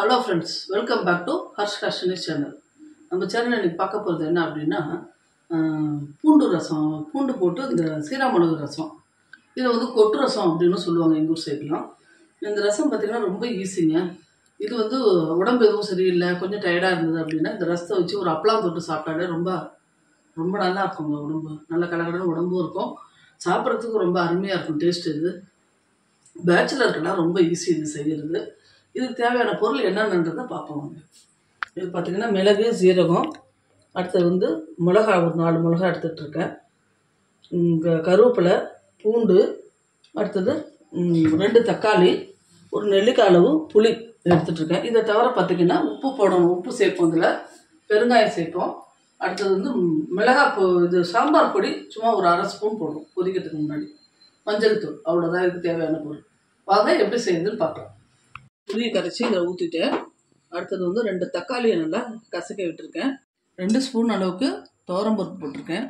Hello friends, welcome back to Harsh Harshini channel. நம்ம channel இன்னைக்கு பார்க்க போகிறது என்ன அப்படின்னா, பூண்டு ரசம், பூண்டு போட்டு இந்த சீராமிளகு ரசம். இதை வந்து கொட்டு ரசம் அப்படின்னு சொல்லுவாங்க எங்கள் ஊர் சைட்லாம். இந்த ரசம் பார்த்திங்கன்னா ரொம்ப ஈஸிங்க. இது வந்து உடம்பு எதுவும் சரியில்லை, கொஞ்சம் டயர்டாக இருந்தது அப்படின்னா இந்த ரசத்தை வச்சு ஒரு அப்பளம் தொட்டு சாப்பிட்டாலே ரொம்ப ரொம்ப நல்லா இருக்குங்க. உடம்பு நல்ல கலகலன்னு உடம்பும் இருக்கும், சாப்பிட்றதுக்கு ரொம்ப அருமையாக இருக்கும். டேஸ்ட் இது பேச்சுலருக்கெல்லாம் ரொம்ப ஈஸி இது செய்கிறது. இதுக்கு தேவையான பொருள் என்னென்னன்றதை பார்ப்போம். இது பார்த்திங்கன்னா மிளகு, சீரகம், அடுத்தது வந்து மிளகா, ஒரு 4 மிளகா எடுத்துகிட்ருக்கேன், கருவேப்பிலை, பூண்டு, அடுத்தது 2 தக்காளி, ஒரு நெல்லிக்காய் அளவு புளி எடுத்துகிட்ருக்கேன். இதை தவிர பார்த்திங்கன்னா உப்பு போடணும், உப்பு சேர்ப்போம், இதில் பெருங்காயம் சேர்ப்போம். அடுத்தது வந்து இது சாம்பார் பொடி சும்மா ஒரு 1/2 ஸ்பூன் போடுறோம் கொதிக்கிறதுக்கு முன்னாடி. மஞ்சள் தூள், அவ்வளோதான் இதுக்கு தேவையான பொருள். வாங்க எப்படி செய்யுதுன்னு பார்க்கலாம். புளியை கரைச்சி இதில் ஊற்றிட்டேன். அடுத்தது வந்து 2 தக்காளியை நல்லா கசக்க விட்டுருக்கேன். 2 ஸ்பூன் அளவுக்கு துவரம்பருப்பு போட்டிருக்கேன்.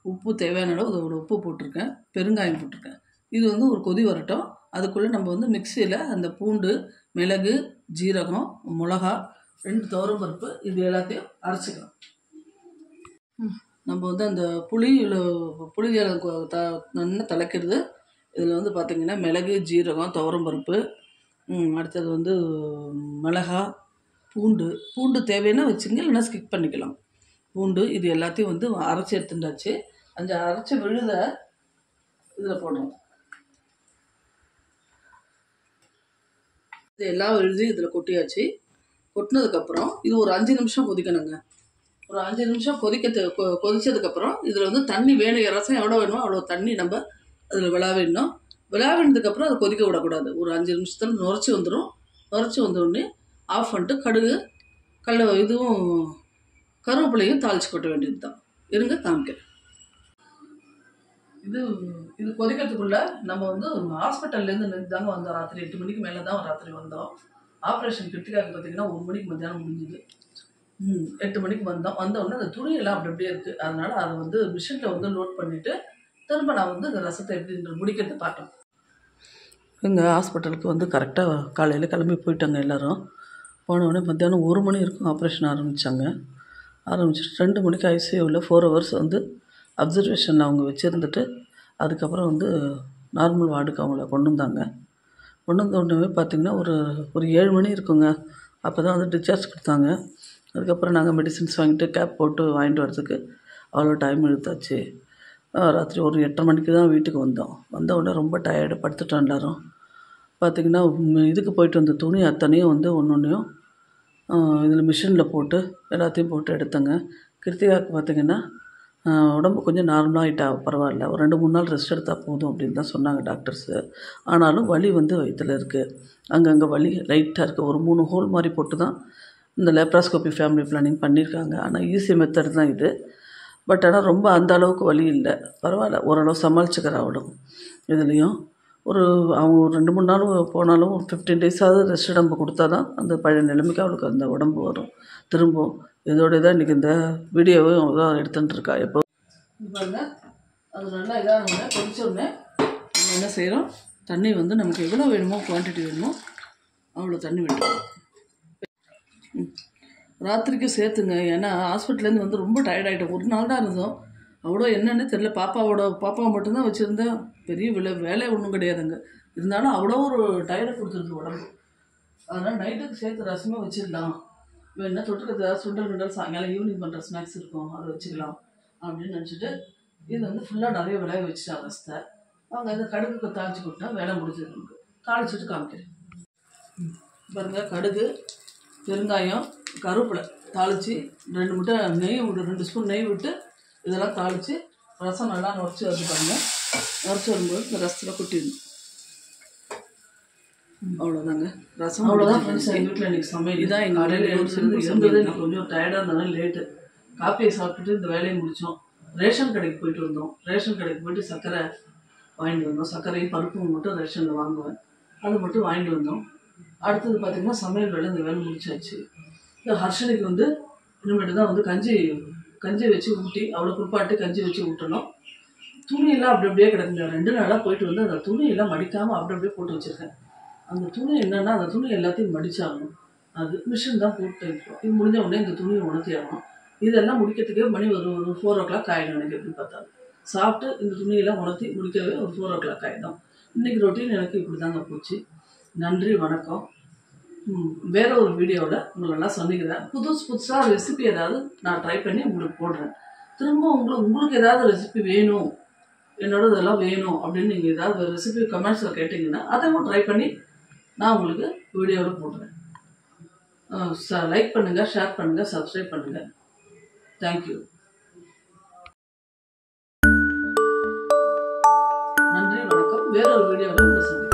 உப்பு தேவையான அளவு அதோட உப்பு போட்டிருக்கேன். பெருங்காயம் போட்டிருக்கேன். இது வந்து ஒரு கொதி வரட்டும். அதுக்குள்ளே நம்ம வந்து மிக்சியில் அந்த பூண்டு, மிளகு, ஜீரகம், மிளகா, 2 துவரம்பருப்பு இது எல்லாத்தையும் அரைச்சிக்கலாம். நம்ம வந்து அந்த புளி நல்லா திளைக்கிறது. இதில் வந்து பார்த்திங்கன்னா மிளகு, ஜீரகம், துவரம்பருப்பு, அடுத்தது வந்து மிளகா, பூண்டு தேவைன்னா வச்சுங்க, இல்லைன்னா ஸ்கிப் பண்ணிக்கலாம். பூண்டு இது எல்லாத்தையும் வந்து அரைச்சி எடுத்துட்டாச்சு. அந்த அரைச்ச விழுத இதில் போடணும். இது எல்லா விழுதையும் இதில் கொட்டியாச்சு. கொட்டினதுக்கப்புறம் இது ஒரு 5 நிமிஷம் கொதிக்கணுங்க. ஒரு 5 நிமிஷம் கொதிச்சதுக்கப்புறம் இதில் வந்து தண்ணி வேணும், ரசம் எவ்வளோ வேணுமோ அவ்வளோ தண்ணி நம்ம அதில் விளாவிடணும். விளாவினதுக்கப்புறம் அதை கொதிக்க விடக்கூடாது. ஒரு 5 நிமிஷத்தில் நுரைச்சி வந்துடும். நுரைச்சி வந்தோடனே ஆஃப் பண்ணிட்டு கடுகு, இதுவும் கருவேப்பிலையும் தாளித்து கொட்ட வேண்டியது தான். இருங்க காமிக்கிறேன். இது கொதிக்கிறதுக்குள்ளே நம்ம வந்து ஹாஸ்பிட்டல்லேருந்து தாங்க வந்தோம். ராத்திரி 8 மணிக்கு மேலே தான் ராத்திரி வந்தோம். ஆப்ரேஷன் கிருத்திகாவுக்கு பார்த்திங்கன்னா 1 மணிக்கு மத்தியானம் முடிஞ்சுது. 8 மணிக்கு வந்தோடனே அந்த துணியெல்லாம் அப்படி அப்படியே இருக்குது. அதனால் அதை வந்து மிஷினில் வந்து லோட் பண்ணிவிட்டு திரும்ப நான் வந்து இந்த ரசத்தை எப்படி முடிக்கிறது பார்த்தோம். எங்கள் ஹாஸ்பிட்டலுக்கு வந்து கரெக்டாக காலையில் கிளம்பி போயிட்டாங்க எல்லோரும். போனவுடனே மத்தியானம் 1 மணி இருக்கும் ஆப்ரேஷன் ஆரம்பிச்சிட்டு 2 மணிக்கு ஐசியூவில் 4 ஹவர்ஸ் வந்து அப்சர்வேஷனில் அவங்க வச்சுருந்துட்டு அதுக்கப்புறம் வந்து நார்மல் வார்டுக்கு அவங்கள கொண்டு வந்தாங்க. கொண்டு வந்த உடனே பார்த்திங்கன்னா ஒரு 7 மணி இருக்குங்க. அப்போ தான் வந்து டிஸ்சார்ஜ் கொடுத்தாங்க. அதுக்கப்புறம் நாங்கள் மெடிசின்ஸ் வாங்கிட்டு கேப் போட்டு வாங்கிட்டு வரதுக்கு அவ்வளோ டைம் எடுத்தாச்சு. ராத்திரி ஒரு 8:30 மணிக்கு தான் வீட்டுக்கு வந்தோம். வந்த உடனே ரொம்ப டயர்டு, படுத்துட்டோம் எல்லோரும். பார்த்திங்கன்னா இதுக்கு போயிட்டு வந்த துணி அத்தனையும் வந்து ஒன்றையும் இதில் மிஷினில் போட்டு எல்லாத்தையும் போட்டு எடுத்தேங்க. கிருத்திகாவுக்கு பார்த்திங்கன்னா உடம்பு கொஞ்சம் நார்மலாகிட்டா பரவாயில்ல, ஒரு 2-3 நாள் ரெஸ்ட் எடுத்தால் போதும் அப்படின்னு தான் சொன்னாங்க டாக்டர்ஸு. ஆனாலும் வலி வந்து வயிற்றில் இருக்குது, அங்கங்கே வலி லைட்டாக இருக்குது. ஒரு 3 ஹோல் மாதிரி போட்டு தான் இந்த லேப்ராஸ்கோபி ஃபேமிலி பிளானிங் பண்ணியிருக்காங்க. ஆனால் ஈஸி மெத்தட் தான் இது. பட் ஆனால் ரொம்ப அந்த அளவுக்கு வலி இல்லை, பரவாயில்ல, ஓரளவு சமாளிச்சுக்கிறா அவளும். இதுலேயும் அவங்க ஒரு 2-3 நாள் போனாலும் ஒரு 15 டேஸாவது ரெஸ்ட் நம்ம கொடுத்தா தான் அந்த பழைய நிலைமைக்கு அவளுக்கு அந்த உடம்பு வரும் திரும்பவும். இதோட தான் இன்றைக்கி இந்த வீடியோவும் தான் எடுத்துட்டுருக்கா. எப்போ பாருங்க, அது நல்லா இதாக கொதிச்சோடனே நம்ம என்ன செய்கிறோம், தண்ணி வந்து நமக்கு எவ்வளோ வேணுமோ குவான்டிட்டி வேணுமோ அவ்வளோ தண்ணி விட்டுருவோம். ராத்திரிக்கு சேர்த்துங்க. ஏன்னா ஹாஸ்பிட்டல்லேருந்து வந்து ரொம்ப டயர்டாகிட்டோம். ஒரு நாள் தான் இருந்தோம். அவ்வளோ என்னென்னு தெரியல. பாப்பாவை மட்டும்தான் வச்சுருந்தேன். பெரிய வேலை ஒன்றும் கிடையாதுங்க. இருந்தாலும் அவ்வளோ ஒரு டயர்டை கொடுத்துருக்கு உடம்பு. அதனால் நைட்டுக்கு சேர்த்து ரசமே வச்சிடலாம், வேணா தொட்டுக்கிறதா சுண்டல் சாயங்காலம் ஈவினிங் பண்ணுற ஸ்நாக்ஸ் இருக்கும், அதை வச்சுக்கலாம் அப்படின்னு நினச்சிட்டு இது வந்து ஃபுல்லாக நிறைய விளைய வச்சுட்டா ரசத்தை. அவங்க இந்த கடுகுக்கு தாளிச்சு கொடுத்தா வேலை முடிஞ்சது. நமக்கு தாளிச்சுட்டு காமிக்கிறேன் பாருங்கள். கடுகு, பெருங்காயம், கருவேப்பிலை தாளித்து 2 ஸ்பூன் நெய் விட்டு இதெல்லாம் தாளித்து ரசம் நல்லா நுரைச்சி வருது பாருங்கள். நுரைச்சி வரும்போது இந்த ரசத்தில் கொட்டிடணும். அவ்வளோதாங்க ரசம். அவ்வளோதான் ஃப்ரெண்ட்ஸ், எங்கள் வீட்டில் இன்றைக்கி சமையல் இதான். எங்கள் வேலையில் இருந்தது எனக்கு கொஞ்சம் டயர்டாக இருந்ததுனால லேட்டு. காப்பியை சாப்பிட்டுட்டு இந்த வேலையை முடித்தோம். ரேஷன் கடைக்கு போயிட்டு வந்தோம். ரேஷன் கடைக்கு போய்ட்டு சர்க்கரை வாங்கிட்டு வந்தோம். சர்க்கரையும் பருப்பும் மட்டும் ரேஷனில் வாங்குவேன், அது மட்டும் வாங்கிட்டு வந்தோம். அடுத்தது பார்த்திங்கன்னா சமையல் வேலை, இந்த வேலை முடிச்சாச்சு. இந்த ஹர்ஷனுக்கு வந்து இனிமேட்டு தான் வந்து கஞ்சி வச்சு ஊட்டி அவ்வளோ குளிப்பாட்டி கஞ்சி வச்சு ஊட்டணும். துணியெல்லாம் அப்படி அப்படியே கிடக்குங்க. 2 நாளாக போயிட்டு வந்து அந்த துணியெல்லாம் மடிக்காமல் அப்படி அப்படியே போட்டு வச்சுருக்கேன். அந்த துணி என்னென்னா அந்த துணி எல்லாத்தையும் மடிச்சாகணும். அது மிஷின் தான் போட்டு தைக்கிறோம். இது முடிஞ்ச உடனே இந்த துணியை உணர்த்தி ஆகணும். இதெல்லாம் முடிக்கிறதுக்கே மணி ஒரு 4 o'clock ஆகிடும் எனக்கு எப்படி பார்த்தாலும். சாப்பிட்டு இந்த துணியெல்லாம் உணர்த்தி முடிக்கவே ஒரு 4 o'clock ஆகிடும். இன்றைக்கி ரொட்டீன் எனக்கு இப்படி தாங்க போச்சு. நன்றி, வணக்கம். வேற ஒரு வீடியோவில் உங்களெல்லாம் சந்திக்கிறேன். புதுசாக ரெசிபி ஏதாவது நான் ட்ரை பண்ணி உங்களுக்கு போடுறேன். திரும்ப உங்களுக்கு ஏதாவது ரெசிபி வேணும், என்னோட இதெல்லாம் வேணும் அப்படின்னு நீங்கள் ஏதாவது ரெசிபி கமெண்ட்ஸில் கேட்டிங்கன்னா அதையும் ட்ரை பண்ணி நான் உங்களுக்கு வீடியோவில் போடுறேன். லைக் பண்ணுங்கள், ஷேர் பண்ணுங்கள், சப்ஸ்கிரைப் பண்ணுங்கள். தேங்க்யூ. நன்றி, வணக்கம். வேற ஒரு வீடியோவில் உங்களை சந்திக்கிறேன்.